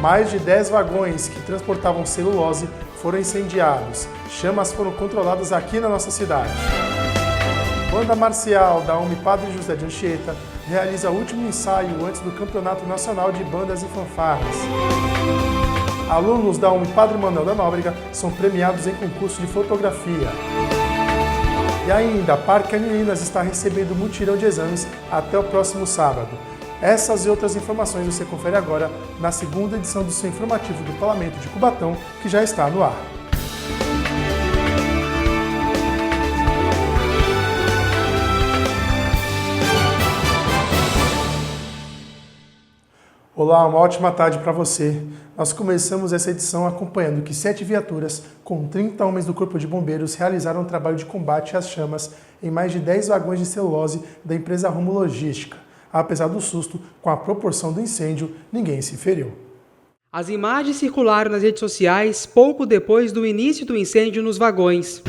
Mais de 10 vagões que transportavam celulose foram incendiados. Chamas foram controladas aqui na nossa cidade. Banda marcial da UME Padre José de Anchieta realiza o último ensaio antes do Campeonato Nacional de Bandas e Fanfarras. Alunos da UME Padre Manuel da Nóbrega são premiados em concurso de fotografia. E ainda, Parque Anilinas está recebendo mutirão de exames até o próximo sábado. Essas e outras informações você confere agora na segunda edição do seu informativo do Parlamento de Cubatão, que já está no ar. Olá, uma ótima tarde para você. Nós começamos essa edição acompanhando que 7 viaturas com 30 homens do Corpo de Bombeiros realizaram um trabalho de combate às chamas em mais de 10 vagões de celulose da empresa Rumo Logística. Apesar do susto, com a proporção do incêndio, ninguém se feriu. As imagens circularam nas redes sociais pouco depois do início do incêndio nos vagões.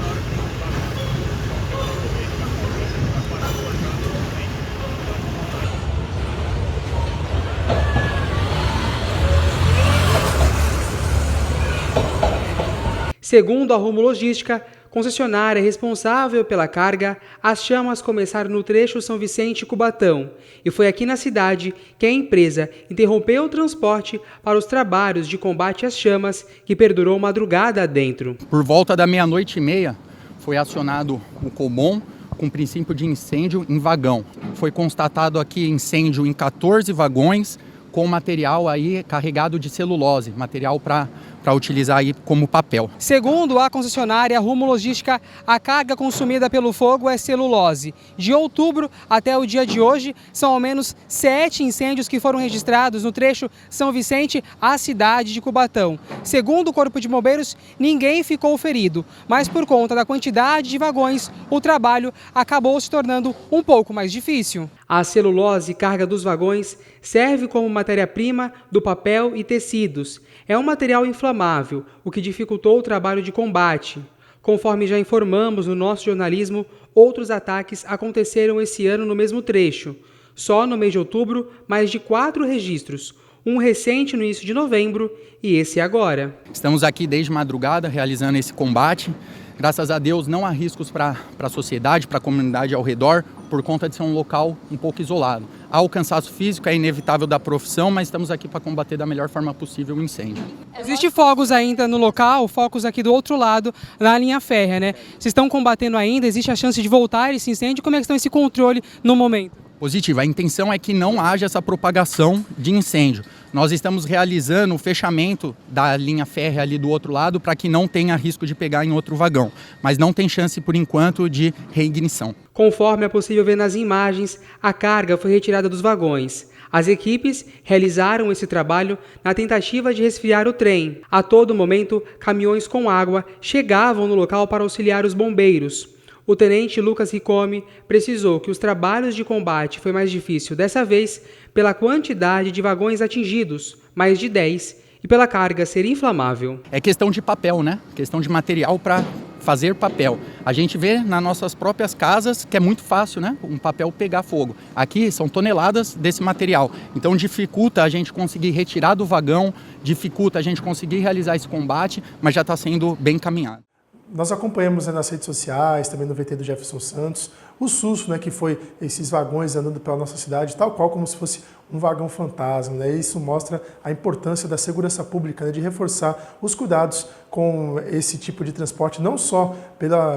Segundo a Rumo Logística, concessionária responsável pela carga, as chamas começaram no trecho São Vicente-Cubatão e foi aqui na cidade que a empresa interrompeu o transporte para os trabalhos de combate às chamas, que perdurou madrugada adentro. Por volta da 00:30 foi acionado o COBOM com princípio de incêndio em vagão. Foi constatado aqui incêndio em 14 vagões com material aí carregado de celulose, material para utilizar aí como papel. Segundo a concessionária Rumo Logística, a carga consumida pelo fogo é celulose. De outubro até o dia de hoje, são ao menos 7 incêndios que foram registrados no trecho São Vicente à cidade de Cubatão. Segundo o Corpo de Bombeiros, ninguém ficou ferido, mas por conta da quantidade de vagões, o trabalho acabou se tornando um pouco mais difícil. A celulose carga dos vagões serve como matéria-prima do papel e tecidos. É um material inflamável, o que dificultou o trabalho de combate. Conforme já informamos no nosso jornalismo, outros ataques aconteceram esse ano no mesmo trecho. Só no mês de outubro, mais de 4 registros. Um recente no início de novembro e esse agora. Estamos aqui desde madrugada realizando esse combate. Graças a Deus não há riscos para a sociedade, para a comunidade ao redor, por conta de ser um local um pouco isolado. Há o cansaço físico, é inevitável da profissão, mas estamos aqui para combater da melhor forma possível o incêndio. Existem fogos ainda no local, focos aqui do outro lado, na linha férrea, né? Vocês estão combatendo ainda? Existe a chance de voltar esse incêndio? Como é que está esse controle no momento? Positivo. A intenção é que não haja essa propagação de incêndio. Nós estamos realizando o fechamento da linha férrea ali do outro lado para que não tenha risco de pegar em outro vagão, mas não tem chance por enquanto de reignição. Conforme é possível ver nas imagens, a carga foi retirada dos vagões. As equipes realizaram esse trabalho na tentativa de resfriar o trem. A todo momento, caminhões com água chegavam no local para auxiliar os bombeiros. O tenente Lucas Ricomi precisou que os trabalhos de combate foi mais difícil dessa vez pela quantidade de vagões atingidos, mais de 10, e pela carga ser inflamável. É questão de papel, né? Questão de material para fazer papel. A gente vê nas nossas próprias casas que é muito fácil, né? Um papel pegar fogo. Aqui são toneladas desse material. Então dificulta a gente conseguir retirar do vagão, dificulta a gente conseguir realizar esse combate, mas já está sendo bem encaminhado. Nós acompanhamos nas redes sociais, também no VT do Jefferson Santos, o susto, né, que foi esses vagões andando pela nossa cidade, tal qual como se fosse um vagão fantasma. Né? Isso mostra a importância da segurança pública, né, de reforçar os cuidados com esse tipo de transporte, não só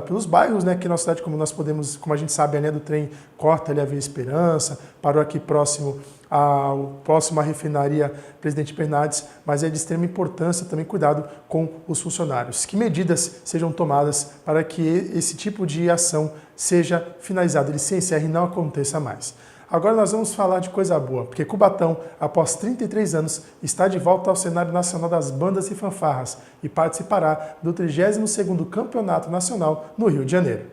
pelos bairros, né, que na cidade, como nós podemos, como a gente sabe, a linha do trem corta ali a Via Esperança, parou aqui próximo à refinaria Presidente Bernardes, mas é de extrema importância também cuidado com os funcionários. Que medidas sejam tomadas para que esse tipo de ação seja finalizado, ele se encerre e não aconteça mais. Agora nós vamos falar de coisa boa, porque Cubatão, após 33 anos, está de volta ao cenário nacional das bandas e fanfarras e participará do 32º Campeonato Nacional no Rio de Janeiro.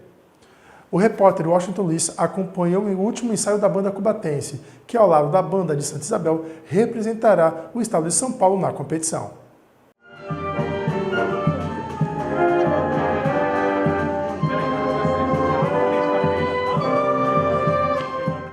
O repórter Washington Luiz acompanhou o último ensaio da banda cubatense, que ao lado da banda de Santa Isabel representará o estado de São Paulo na competição.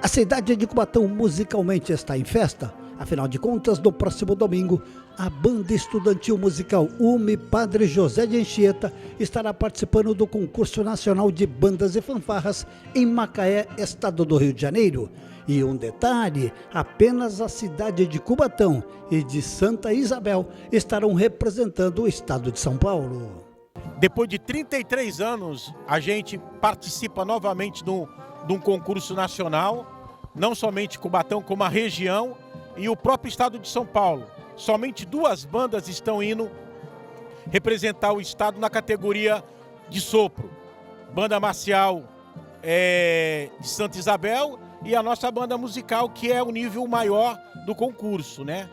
A cidade de Cubatão musicalmente está em festa Afinal de contas, no próximo domingo, a Banda Estudantil Musical UME Padre José de Anchieta estará participando do Concurso Nacional de Bandas e Fanfarras em Macaé, estado do Rio de Janeiro. E um detalhe, apenas a cidade de Cubatão e de Santa Isabel estarão representando o estado de São Paulo. Depois de 33 anos, a gente participa novamente de um concurso nacional, não somente Cubatão, como a região e o próprio estado de São Paulo. Somente 2 bandas estão indo representar o estado na categoria de sopro. Banda marcial de Santa Isabel e a nossa banda musical, que é o nível maior do concurso, né?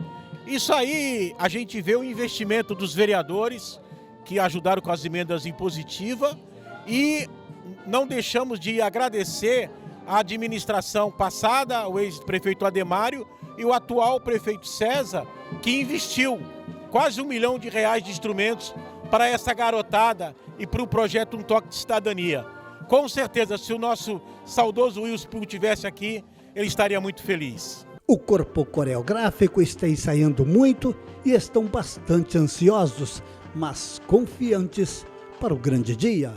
Isso aí, a gente vê o investimento dos vereadores, que ajudaram com as emendas impositivas, e não deixamos de agradecer a administração passada, o ex-prefeito Ademário e o atual prefeito César, que investiu quase R$1 milhão de instrumentos para essa garotada e para o projeto Um Toque de Cidadania. Com certeza, se o nosso saudoso Wilson Pugo estivesse aqui, ele estaria muito feliz. O corpo coreográfico está ensaiando muito e estão bastante ansiosos, mas confiantes para o grande dia.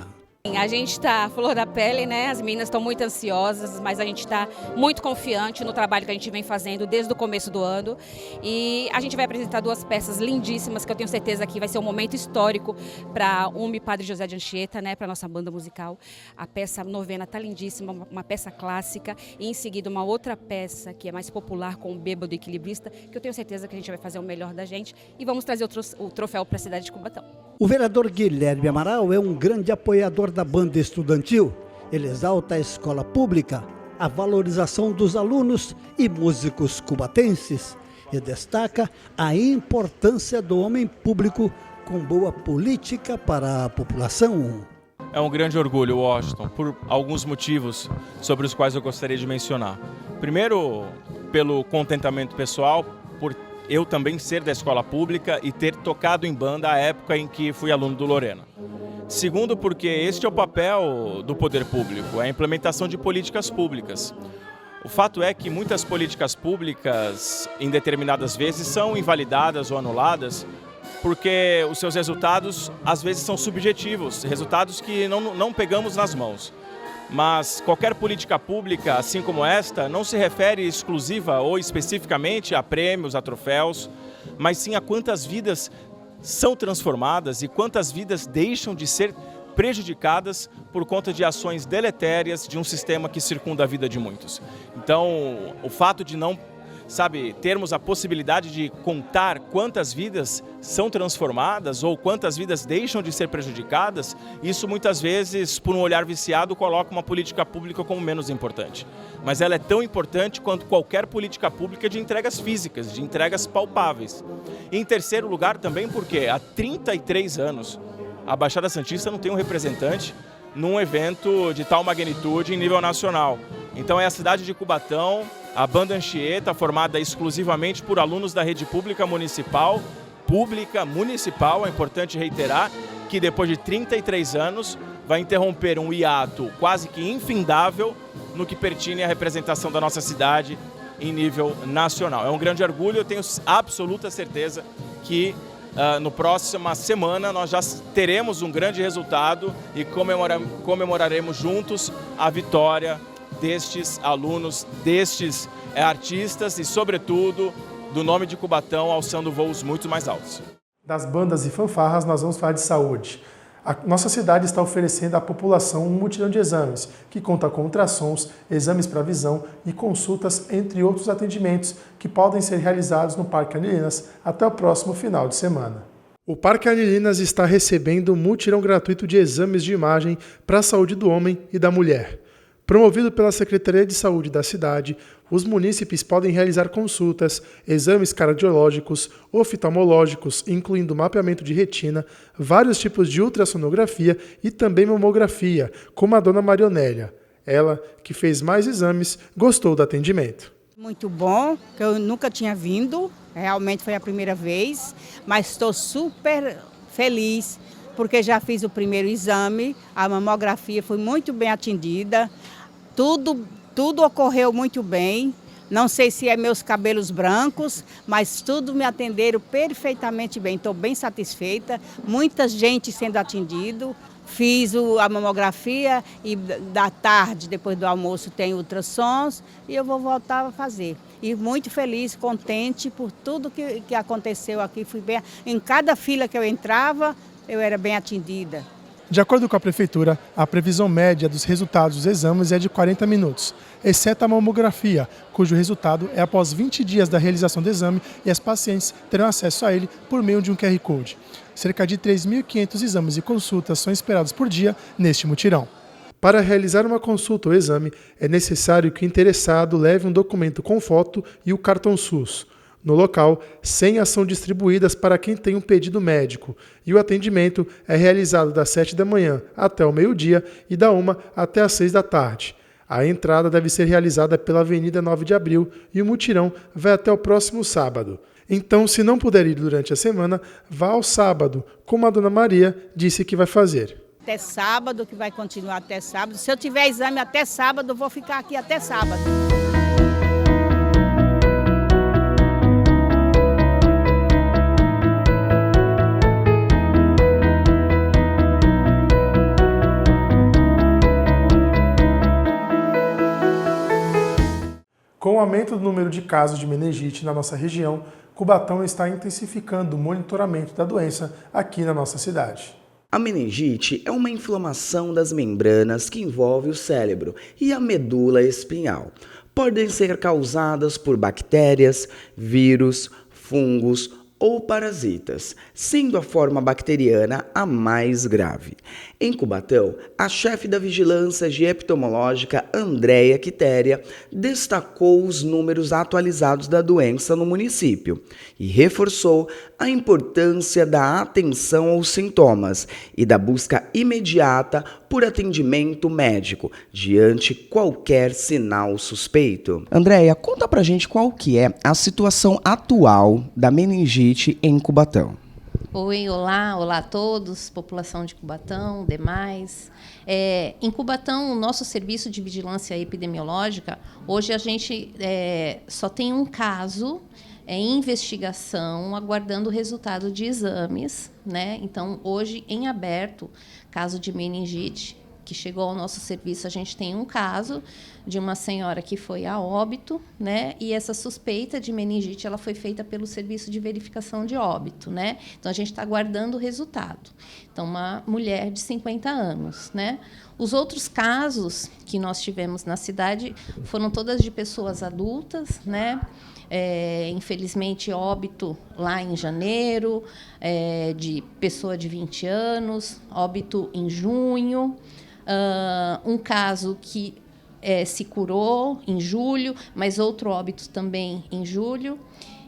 A gente está à flor da pele, né? As meninas estão muito ansiosas, mas a gente está muito confiante no trabalho que a gente vem fazendo desde o começo do ano. E a gente vai apresentar 2 peças lindíssimas, que eu tenho certeza que vai ser um momento histórico para UME Padre José de Anchieta, né? Para a nossa banda musical. A peça novena está lindíssima, uma peça clássica, e em seguida uma outra peça que é mais popular, com o Bêbado Equilibrista, que eu tenho certeza que a gente vai fazer o melhor da gente e vamos trazer o troféu para a cidade de Cubatão. O vereador Guilherme Amaral é um grande apoiador da banda estudantil. Ele exalta a escola pública, a valorização dos alunos e músicos cubatenses e destaca a importância do homem público com boa política para a população. É um grande orgulho, Washington, por alguns motivos sobre os quais eu gostaria de mencionar. Primeiro, pelo contentamento pessoal, por eu também ser da escola pública e ter tocado em banda à época em que fui aluno do Lorena. Segundo, porque este é o papel do poder público, é a implementação de políticas públicas. O fato é que muitas políticas públicas, em determinadas vezes, são invalidadas ou anuladas porque os seus resultados, às vezes, são subjetivos, resultados que não pegamos nas mãos. Mas qualquer política pública, assim como esta, não se refere exclusiva ou especificamente a prêmios, a troféus, mas sim a quantas vidas são transformadas e quantas vidas deixam de ser prejudicadas por conta de ações deletérias de um sistema que circunda a vida de muitos. Então, o fato de não, termos a possibilidade de contar quantas vidas são transformadas ou quantas vidas deixam de ser prejudicadas, isso muitas vezes, por um olhar viciado, coloca uma política pública como menos importante. Mas ela é tão importante quanto qualquer política pública de entregas físicas, de entregas palpáveis. E em terceiro lugar também porque há 33 anos a Baixada Santista não tem um representante num evento de tal magnitude em nível nacional. Então é a cidade de Cubatão, a Banda Anchieta, formada exclusivamente por alunos da rede pública municipal, é importante reiterar, que depois de 33 anos vai interromper um hiato quase que infindável no que pertine à representação da nossa cidade em nível nacional. É um grande orgulho, eu tenho absoluta certeza que no próxima semana nós já teremos um grande resultado e comemoraremos juntos a vitória destes alunos, destes artistas e, sobretudo, do nome de Cubatão alçando voos muito mais altos. Das bandas e fanfarras, nós vamos falar de saúde. A nossa cidade está oferecendo à população um mutirão de exames, que conta com ultrassons, exames para visão e consultas, entre outros atendimentos, que podem ser realizados no Parque Anilinas até o próximo final de semana. O Parque Anilinas está recebendo um mutirão gratuito de exames de imagem para a saúde do homem e da mulher. Promovido pela Secretaria de Saúde da cidade, os munícipes podem realizar consultas, exames cardiológicos, oftalmológicos, incluindo mapeamento de retina, vários tipos de ultrassonografia e também mamografia, como a dona Marionélia. Ela, que fez mais exames, gostou do atendimento. Muito bom, que eu nunca tinha vindo, realmente foi a primeira vez, mas estou super feliz, porque já fiz o primeiro exame, a mamografia foi muito bem atendida, tudo ocorreu muito bem, Não sei se é meus cabelos brancos, mas tudo me atenderam perfeitamente bem. Estou bem satisfeita, muita gente sendo atendido. Fiz a mamografia e da tarde, depois do almoço, tem ultrassons e eu vou voltar a fazer. E muito feliz, contente por tudo que aconteceu aqui. Fui bem, em cada fila que eu entrava, eu era bem atendida. De acordo com a Prefeitura, a previsão média dos resultados dos exames é de 40 minutos, exceto a mamografia, cujo resultado é após 20 dias da realização do exame e as pacientes terão acesso a ele por meio de um QR Code. Cerca de 3.500 exames e consultas são esperados por dia neste mutirão. Para realizar uma consulta ou exame, é necessário que o interessado leve um documento com foto e o cartão SUS. No local, senhas são distribuídas para quem tem um pedido médico e o atendimento é realizado das 7 da manhã até o meio-dia e da 1 até as 6 da tarde. A entrada deve ser realizada pela Avenida 9 de Abril e o mutirão vai até o próximo sábado. Então, se não puder ir durante a semana, vá ao sábado, como a Dona Maria disse que vai fazer. Até sábado, que vai continuar até sábado. Se eu tiver exame até sábado, eu vou ficar aqui até sábado. Com o aumento do número de casos de meningite na nossa região, Cubatão está intensificando o monitoramento da doença aqui na nossa cidade. A meningite é uma inflamação das membranas que envolve o cérebro e a medula espinhal. Podem ser causadas por bactérias, vírus, fungos ou parasitas, sendo a forma bacteriana a mais grave. Em Cubatão, a chefe da Vigilância Epidemiológica, Andréia Quitéria, destacou os números atualizados da doença no município e reforçou a importância da atenção aos sintomas e da busca imediata por atendimento médico diante qualquer sinal suspeito. Andréia, conta pra gente qual que é a situação atual da meningite em Cubatão. Oi, olá a todos, população de Cubatão, demais. Em Cubatão, o nosso serviço de vigilância epidemiológica, hoje a gente só tem um caso em investigação, aguardando o resultado de exames, né? Então, hoje, em aberto, caso de meningite, que chegou ao nosso serviço, a gente tem um caso de uma senhora que foi a óbito, né? E essa suspeita de meningite, ela foi feita pelo serviço de verificação de óbito, né? Então, a gente está aguardando o resultado. Então, uma mulher de 50 anos, né? Os outros casos que nós tivemos na cidade foram todas de pessoas adultas, né? Infelizmente, óbito lá em janeiro, de pessoa de 20 anos, óbito em junho, um caso que se curou em julho, mas outro óbito também em julho.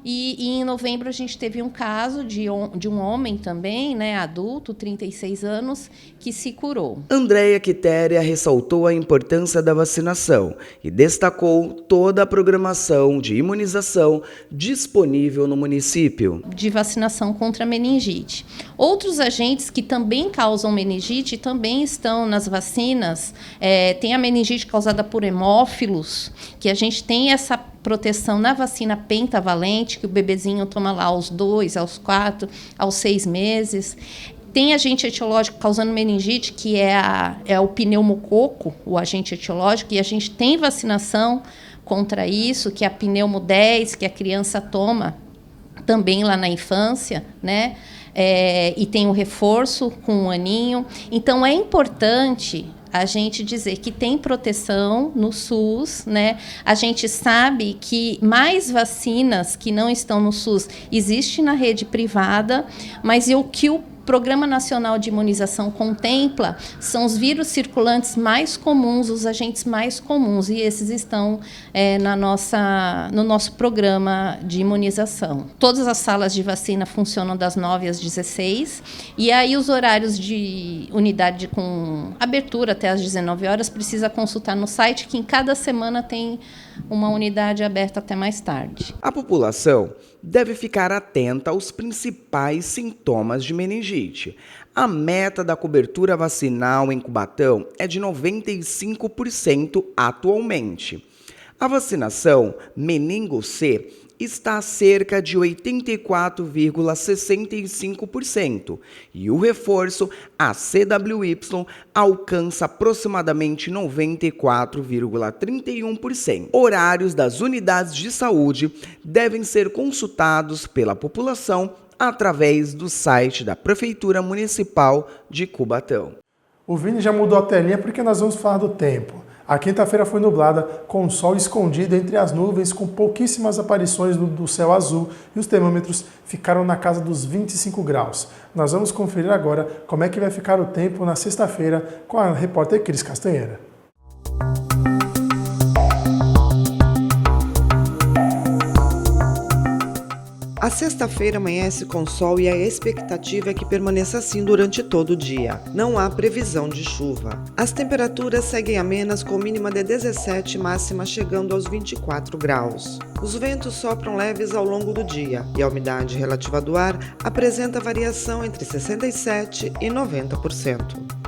E em novembro a gente teve um caso de um homem também, né, adulto, 36 anos, que se curou. Andréia Quitéria ressaltou a importância da vacinação e destacou toda a programação de imunização disponível no município. De vacinação contra a meningite. Outros agentes que também causam meningite também estão nas vacinas. Tem a meningite causada por hemófilos, que a gente tem essa proteção na vacina pentavalente, que o bebezinho toma lá aos 2, aos 4, aos 6 meses. Tem agente etiológico causando meningite, que é o pneumococo, o agente etiológico, e a gente tem vacinação contra isso, que é a pneumo 10, que a criança toma também lá na infância, né? E tem o reforço com 1 aninho. Então, é importante a gente dizer que tem proteção no SUS, né? A gente sabe que mais vacinas que não estão no SUS existem na rede privada, mas o que o Programa Nacional de Imunização contempla são os vírus circulantes mais comuns, os agentes mais comuns, e esses estão no nosso programa de imunização. Todas as salas de vacina funcionam das 9 às 16, e aí os horários de unidade com abertura até às 19 horas precisa consultar no site, que em cada semana tem uma unidade aberta até mais tarde. A população deve ficar atenta aos principais sintomas de meningite. A meta da cobertura vacinal em Cubatão é de 95% atualmente. A vacinação meningo C está a cerca de 84,65% e o reforço, a CWY, alcança aproximadamente 94,31%. Horários das unidades de saúde devem ser consultados pela população através do site da Prefeitura Municipal de Cubatão. O Vini já mudou a telinha porque nós vamos falar do tempo. A quinta-feira foi nublada, com o sol escondido entre as nuvens, com pouquíssimas aparições do céu azul, e os termômetros ficaram na casa dos 25 graus. Nós vamos conferir agora como é que vai ficar o tempo na sexta-feira com a repórter Cris Castanheira. A sexta-feira amanhece com sol e a expectativa é que permaneça assim durante todo o dia. Não há previsão de chuva. As temperaturas seguem amenas com mínima de 17 e máxima chegando aos 24 graus. Os ventos sopram leves ao longo do dia e a umidade relativa do ar apresenta variação entre 67% e 90%.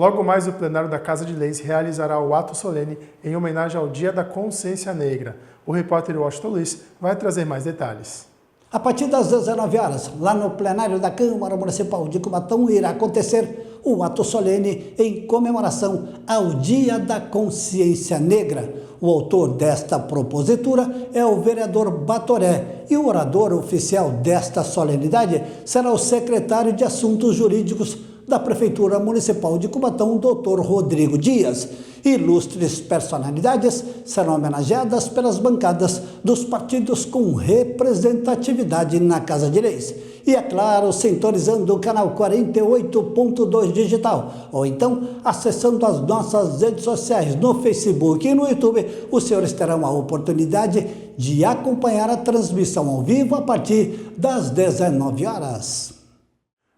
Logo mais, o plenário da Casa de Leis realizará o ato solene em homenagem ao Dia da Consciência Negra. O repórter Washington Luiz vai trazer mais detalhes. A partir das 19 horas, lá no plenário da Câmara Municipal de Cubatão, irá acontecer um ato solene em comemoração ao Dia da Consciência Negra. O autor desta propositura é o vereador Batoré e o orador oficial desta solenidade será o secretário de Assuntos Jurídicos da Prefeitura Municipal de Cubatão, Dr. Rodrigo Dias. Ilustres personalidades serão homenageadas pelas bancadas dos partidos com representatividade na Casa de Leis. E, é claro, sintonizando o canal 48.2 digital, ou então acessando as nossas redes sociais no Facebook e no YouTube, os senhores terão a oportunidade de acompanhar a transmissão ao vivo a partir das 19 horas.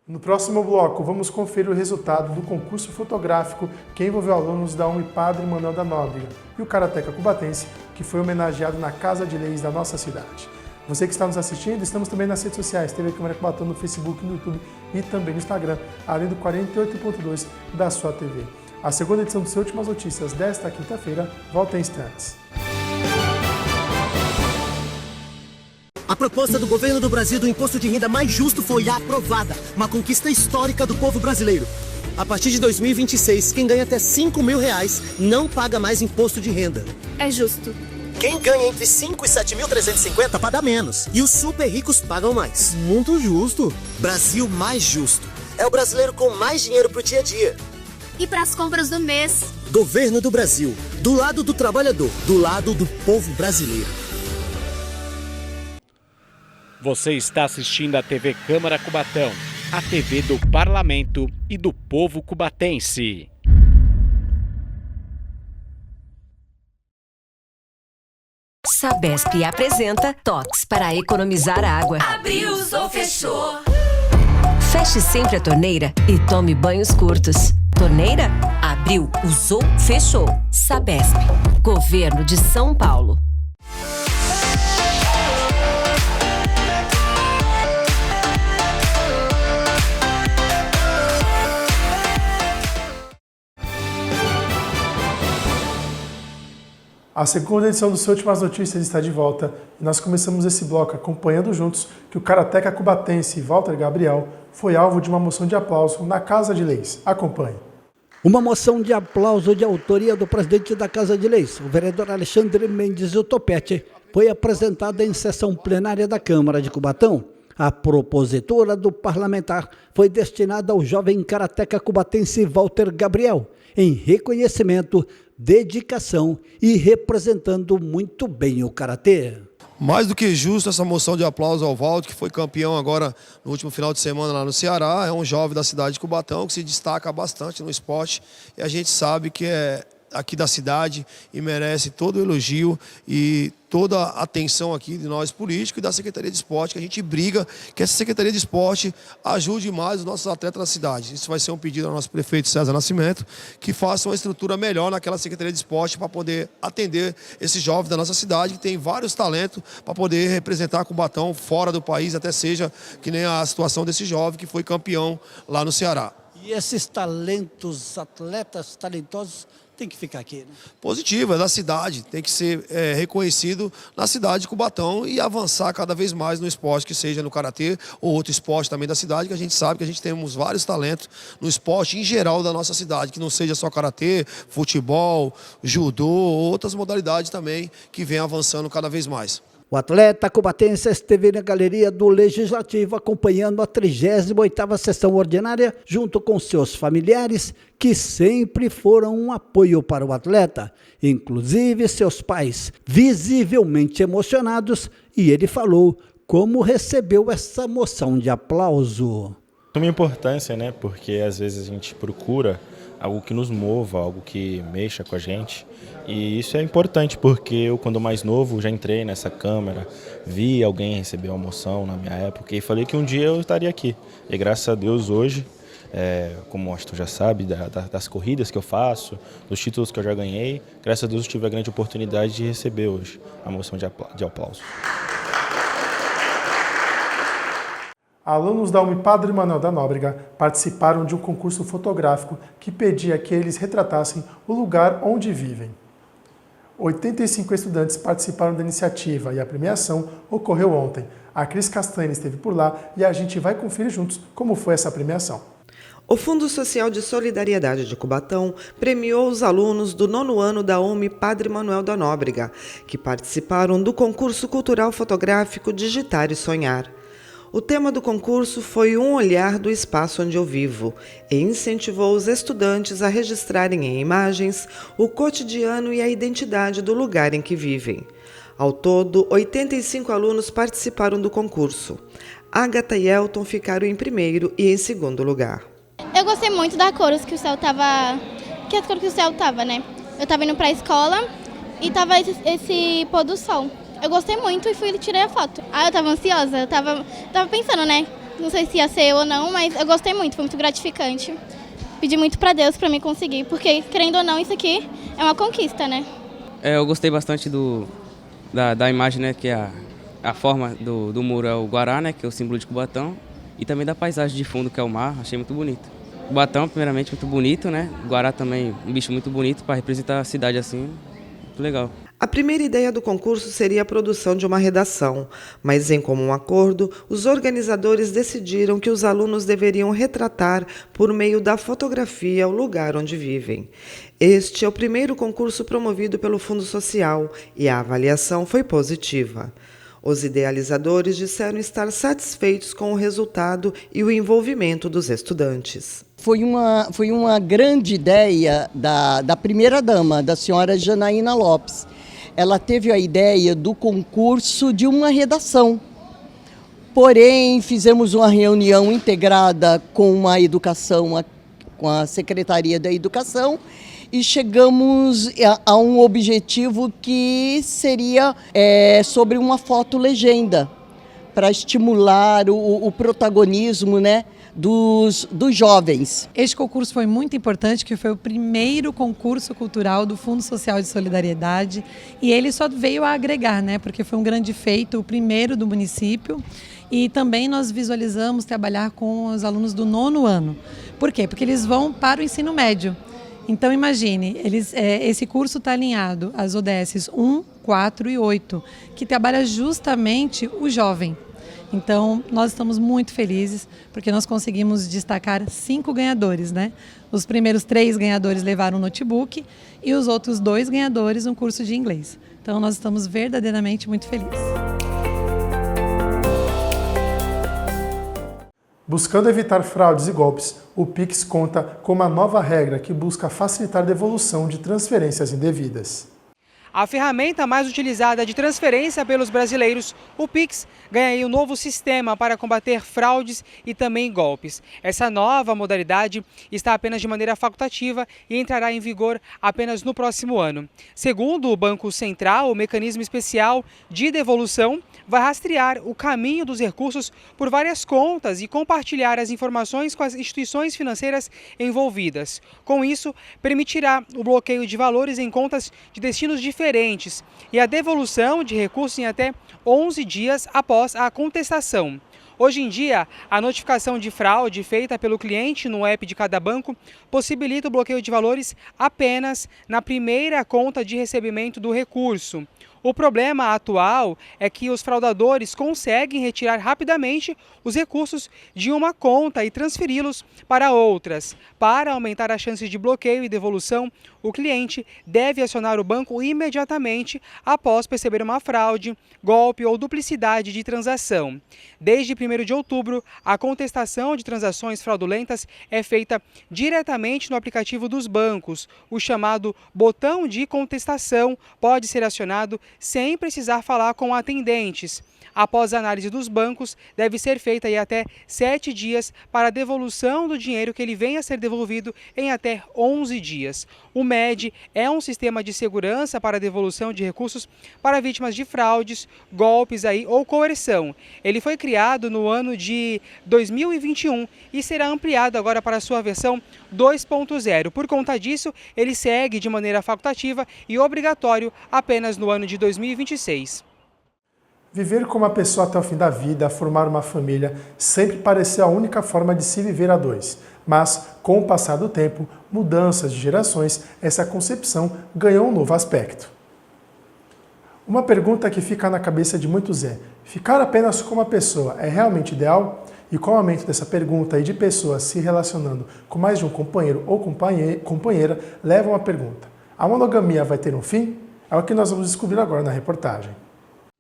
No próximo bloco, vamos conferir o resultado do concurso fotográfico que envolveu alunos da Padre Manuel da Nóbrega e o Karateka Cubatense, que foi homenageado na Casa de Leis da nossa cidade. Você que está nos assistindo, estamos também nas redes sociais, TV Câmara Cubatão no Facebook, no YouTube e também no Instagram, além do 48.2 da sua TV. A segunda edição do Seu Últimas Notícias desta quinta-feira volta em instantes. A proposta do governo do Brasil do imposto de renda mais justo foi aprovada, uma conquista histórica do povo brasileiro. A partir de 2026, quem ganha até R$5.000 não paga mais imposto de renda. É justo. Quem ganha entre 5 e 7.350 paga menos. E os super ricos pagam mais. Muito justo. Brasil mais justo. É o brasileiro com mais dinheiro pro dia a dia. E para as compras do mês. Governo do Brasil. Do lado do trabalhador. Do lado do povo brasileiro. Você está assistindo a TV Câmara Cubatão, a TV do Parlamento e do povo cubatense. Sabesp apresenta toques para economizar água. Abriu, usou, fechou. Feche sempre a torneira e tome banhos curtos. Torneira? Abriu, usou, fechou. Sabesp, Governo de São Paulo. A segunda edição do Seu Últimas Notícias está de volta e nós começamos esse bloco acompanhando juntos que o Karateka Cubatense Walter Gabriel foi alvo de uma moção de aplauso na Casa de Leis. Acompanhe. Uma moção de aplauso de autoria do presidente da Casa de Leis, o vereador Alexandre Mendes Topete, foi apresentada em sessão plenária da Câmara de Cubatão. A propositura do parlamentar foi destinada ao jovem karateka cubatense Walter Gabriel, em reconhecimento, dedicação e representando muito bem o karatê. Mais do que justo essa moção de aplauso ao Walter, que foi campeão agora no último final de semana lá no Ceará. É um jovem da cidade de Cubatão que se destaca bastante no esporte e a gente sabe que é aqui da cidade e merece todo o elogio e toda a atenção aqui de nós políticos e da Secretaria de Esporte, que a gente briga que essa Secretaria de Esporte ajude mais os nossos atletas da cidade. Isso vai ser um pedido ao nosso prefeito César Nascimento, que faça uma estrutura melhor naquela Secretaria de Esporte para poder atender esses jovens da nossa cidade, que tem vários talentos para poder representar Cubatão fora do país, até seja que nem a situação desse jovem que foi campeão lá no Ceará. E esses talentos, atletas talentosos, tem que ficar aqui, né? Positivo, é da cidade, tem que ser reconhecido na cidade de Cubatão e avançar cada vez mais no esporte, que seja no karatê ou outro esporte também da cidade, que a gente sabe que a gente temos vários talentos no esporte em geral da nossa cidade, que não seja só karatê, futebol, judô ou outras modalidades também que vem avançando cada vez mais. O atleta cubatense esteve na galeria do Legislativo acompanhando a 38ª sessão ordinária junto com seus familiares, que sempre foram um apoio para o atleta, inclusive seus pais, visivelmente emocionados, e ele falou como recebeu essa moção de aplauso. Uma importância, né? Porque às vezes a gente procura algo que nos mova, algo que mexa com a gente. E isso é importante porque eu, quando mais novo, já entrei nessa Câmara, vi alguém receber uma moção na minha época e falei que um dia eu estaria aqui. E graças a Deus hoje, como o Washington já sabe, das corridas que eu faço, dos títulos que eu já ganhei, graças a Deus eu tive a grande oportunidade de receber hoje a moção de aplauso. Alunos da Padre Manuel da Nóbrega participaram de um concurso fotográfico que pedia que eles retratassem o lugar onde vivem. 85 estudantes participaram da iniciativa e a premiação ocorreu ontem. A Cris Castanha esteve por lá e a gente vai conferir juntos como foi essa premiação. O Fundo Social de Solidariedade de Cubatão premiou os alunos do 9º ano da Padre Manuel da Nóbrega, que participaram do concurso cultural fotográfico Digitar e Sonhar. O tema do concurso foi um olhar do espaço onde eu vivo e incentivou os estudantes a registrarem em imagens o cotidiano e a identidade do lugar em que vivem. Ao todo, 85 alunos participaram do concurso. Agatha e Elton ficaram em primeiro e em segundo lugar. Eu gostei muito da cores que o céu tava, né? Eu estava indo para a escola e tava esse pôr do sol. Eu gostei muito e fui e tirei a foto. Eu tava ansiosa, eu tava pensando, né? Não sei se ia ser eu ou não, mas eu gostei muito, foi muito gratificante. Pedi muito pra Deus pra me conseguir, porque, querendo ou não, isso aqui é uma conquista, né? Eu gostei bastante da imagem, né? Que a forma do muro é o Guará, né? Que é o símbolo de Cubatão. E também da paisagem de fundo, que é o mar, achei muito bonito. Cubatão, primeiramente, muito bonito, né? Guará também, um bicho muito bonito para representar a cidade assim, muito legal. A primeira ideia do concurso seria a produção de uma redação, mas em comum acordo, os organizadores decidiram que os alunos deveriam retratar, por meio da fotografia, o lugar onde vivem. Este é o primeiro concurso promovido pelo Fundo Social e a avaliação foi positiva. Os idealizadores disseram estar satisfeitos com o resultado e o envolvimento dos estudantes. Foi uma grande ideia da primeira-dama, da senhora Janaína Lopes. Ela teve a ideia do concurso de uma redação. Porém, fizemos uma reunião integrada com a educação, com a Secretaria da Educação, e chegamos a um objetivo que seria sobre uma foto-legenda, para estimular o protagonismo, né, dos jovens. Este concurso foi muito importante, que foi o primeiro concurso cultural do Fundo Social de Solidariedade, e ele só veio a agregar, né, porque foi um grande feito, o primeiro do município, e também nós visualizamos trabalhar com os alunos do 9º ano. Por quê? Porque eles vão para o ensino médio. Então imagine, esse curso está alinhado às ODSs 1, 4 e 8, que trabalha justamente o jovem. Então, nós estamos muito felizes, porque nós conseguimos destacar 5 ganhadores, né? Os primeiros 3 ganhadores levaram um notebook e os outros 2 ganhadores um curso de inglês. Então, nós estamos verdadeiramente muito felizes. Buscando evitar fraudes e golpes, o Pix conta com uma nova regra que busca facilitar a devolução de transferências indevidas. A ferramenta mais utilizada de transferência pelos brasileiros, o Pix, ganha aí um novo sistema para combater fraudes e também golpes. Essa nova modalidade está apenas de maneira facultativa e entrará em vigor apenas no próximo ano. Segundo o Banco Central, o mecanismo especial de devolução vai rastrear o caminho dos recursos por várias contas e compartilhar as informações com as instituições financeiras envolvidas. Com isso, permitirá o bloqueio de valores em contas de destinos diferentes e a devolução de recursos em até 11 dias após a contestação. Hoje em dia, a notificação de fraude feita pelo cliente no app de cada banco possibilita o bloqueio de valores apenas na primeira conta de recebimento do recurso. O problema atual é que os fraudadores conseguem retirar rapidamente os recursos de uma conta e transferi-los para outras. Para aumentar a chance de bloqueio e devolução, o cliente deve acionar o banco imediatamente após perceber uma fraude, golpe ou duplicidade de transação. Desde 1º de outubro, a contestação de transações fraudulentas é feita diretamente no aplicativo dos bancos. O chamado botão de contestação pode ser acionado sem precisar falar com atendentes. Após a análise dos bancos, deve ser feita em até 7 dias para a devolução do dinheiro que ele venha a ser devolvido em até 11 dias. O MED é um sistema de segurança para a devolução de recursos para vítimas de fraudes, golpes ou coerção. Ele foi criado no ano de 2021 e será ampliado agora para a sua versão 2.0. Por conta disso, ele segue de maneira facultativa e obrigatório apenas no ano de 2026. Viver como uma pessoa até o fim da vida, formar uma família, sempre pareceu a única forma de se viver a dois. Mas, com o passar do tempo, mudanças de gerações, essa concepção ganhou um novo aspecto. Uma pergunta que fica na cabeça de muitos é: ficar apenas com uma pessoa é realmente ideal? E com o aumento dessa pergunta e de pessoas se relacionando com mais de um companheiro ou companheira, leva uma pergunta: a monogamia vai ter um fim? É o que nós vamos descobrir agora na reportagem.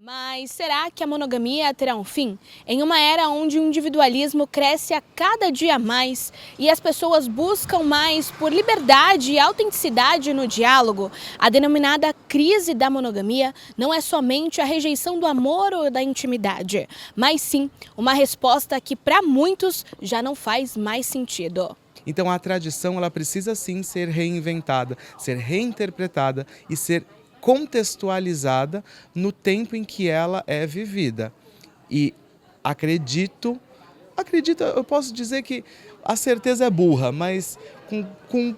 Mas será que a monogamia terá um fim? Em uma era onde o individualismo cresce a cada dia mais e as pessoas buscam mais por liberdade e autenticidade no diálogo, a denominada crise da monogamia não é somente a rejeição do amor ou da intimidade, mas sim uma resposta que para muitos já não faz mais sentido. Então a tradição ela precisa sim ser reinventada, ser reinterpretada e ser contextualizada no tempo em que ela é vivida. E acredito, eu posso dizer que a certeza é burra, mas com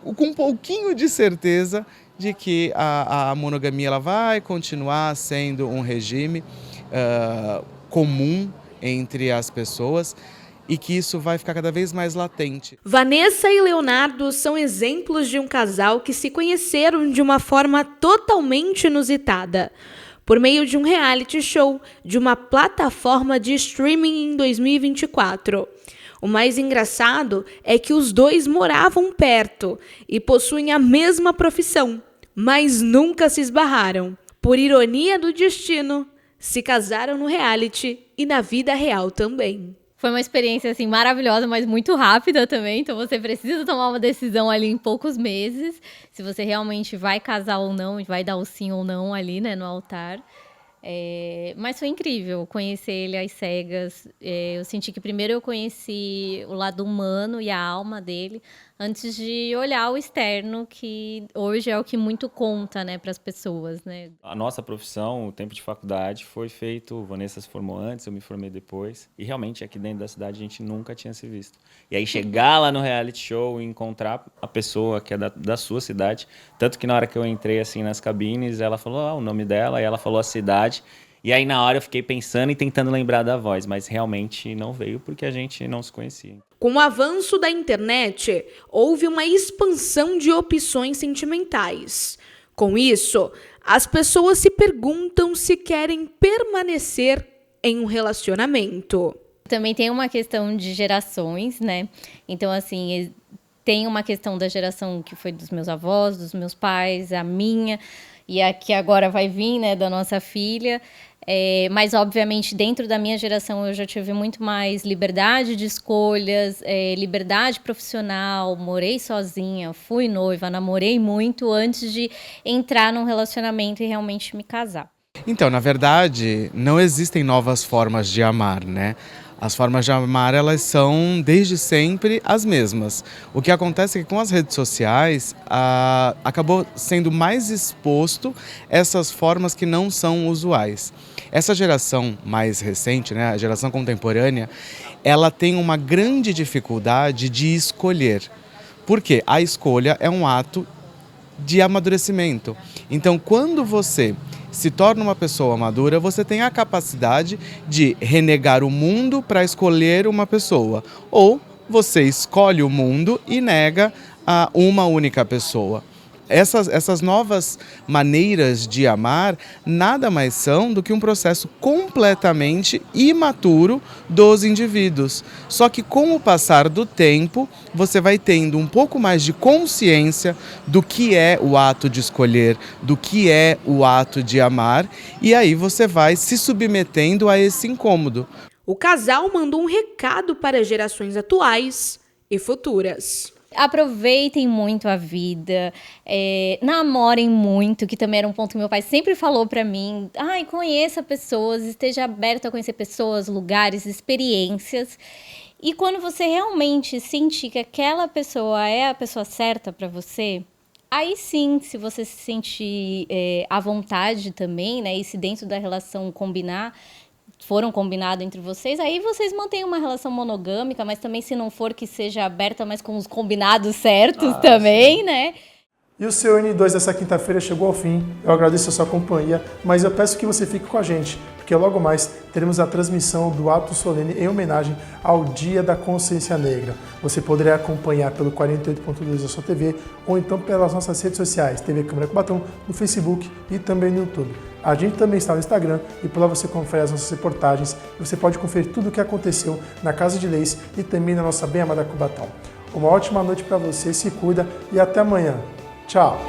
um pouquinho de certeza de que a monogamia ela vai continuar sendo um regime comum entre as pessoas, e que isso vai ficar cada vez mais latente. Vanessa e Leonardo são exemplos de um casal que se conheceram de uma forma totalmente inusitada, por meio de um reality show de uma plataforma de streaming em 2024. O mais engraçado é que os dois moravam perto e possuem a mesma profissão, mas nunca se esbarraram. Por ironia do destino, se casaram no reality e na vida real também. Foi uma experiência assim maravilhosa, mas muito rápida também. Então você precisa tomar uma decisão ali em poucos meses, se você realmente vai casar ou não, vai dar o sim ou não ali, né, no altar. Mas foi incrível conhecer ele às cegas. Eu senti que primeiro eu conheci o lado humano e a alma dele, antes de olhar o externo, que hoje é o que muito conta, né, para as pessoas, né? A nossa profissão, o tempo de faculdade foi feito, Vanessa se formou antes, eu me formei depois, e realmente aqui dentro da cidade a gente nunca tinha se visto. E aí chegar lá no reality show e encontrar a pessoa que é da sua cidade, tanto que na hora que eu entrei assim nas cabines, ela falou o nome dela, e ela falou a cidade, e aí na hora eu fiquei pensando e tentando lembrar da voz, mas realmente não veio porque a gente não se conhecia. Com o avanço da internet, houve uma expansão de opções sentimentais. Com isso, as pessoas se perguntam se querem permanecer em um relacionamento. Também tem uma questão de gerações, né? Então, assim, tem uma questão da geração que foi dos meus avós, dos meus pais, a minha, e a que agora vai vir, né, da nossa filha. Mas, obviamente, dentro da minha geração eu já tive muito mais liberdade de escolhas, liberdade profissional, morei sozinha, fui noiva, namorei muito antes de entrar num relacionamento e realmente me casar. Então, na verdade, não existem novas formas de amar, né? As formas de amar, elas são desde sempre as mesmas. O que acontece é que com as redes sociais, acabou sendo mais exposto essas formas que não são usuais. Essa geração mais recente, né, a geração contemporânea, ela tem uma grande dificuldade de escolher. Por quê? A escolha é um ato de amadurecimento. Então, quando você se torna uma pessoa madura, você tem a capacidade de renegar o mundo para escolher uma pessoa. Ou você escolhe o mundo e nega a uma única pessoa. Essas novas maneiras de amar nada mais são do que um processo completamente imaturo dos indivíduos. Só que com o passar do tempo, você vai tendo um pouco mais de consciência do que é o ato de escolher, do que é o ato de amar, e aí você vai se submetendo a esse incômodo. O casal mandou um recado para as gerações atuais e futuras. Aproveitem muito a vida, namorem muito, que também era um ponto que meu pai sempre falou pra mim. Conheça pessoas, esteja aberto a conhecer pessoas, lugares, experiências. E quando você realmente sentir que aquela pessoa é a pessoa certa pra você, aí sim, se você se sentir à vontade também, né, e se dentro da relação foram combinados entre vocês, aí vocês mantêm uma relação monogâmica, mas também se não for que seja aberta, mas com os combinados certos também, né? E o seu N2 dessa quinta-feira chegou ao fim. Eu agradeço a sua companhia, mas eu peço que você fique com a gente, porque logo mais teremos a transmissão do ato solene em homenagem ao Dia da Consciência Negra. Você poderá acompanhar pelo 48.2 da sua TV ou então pelas nossas redes sociais, TV Câmara Cubatão, no Facebook e também no YouTube. A gente também está no Instagram e por lá você confere as nossas reportagens e você pode conferir tudo o que aconteceu na Casa de Leis e também na nossa bem amada Cubatão. Uma ótima noite para você, se cuida e até amanhã. Tchau!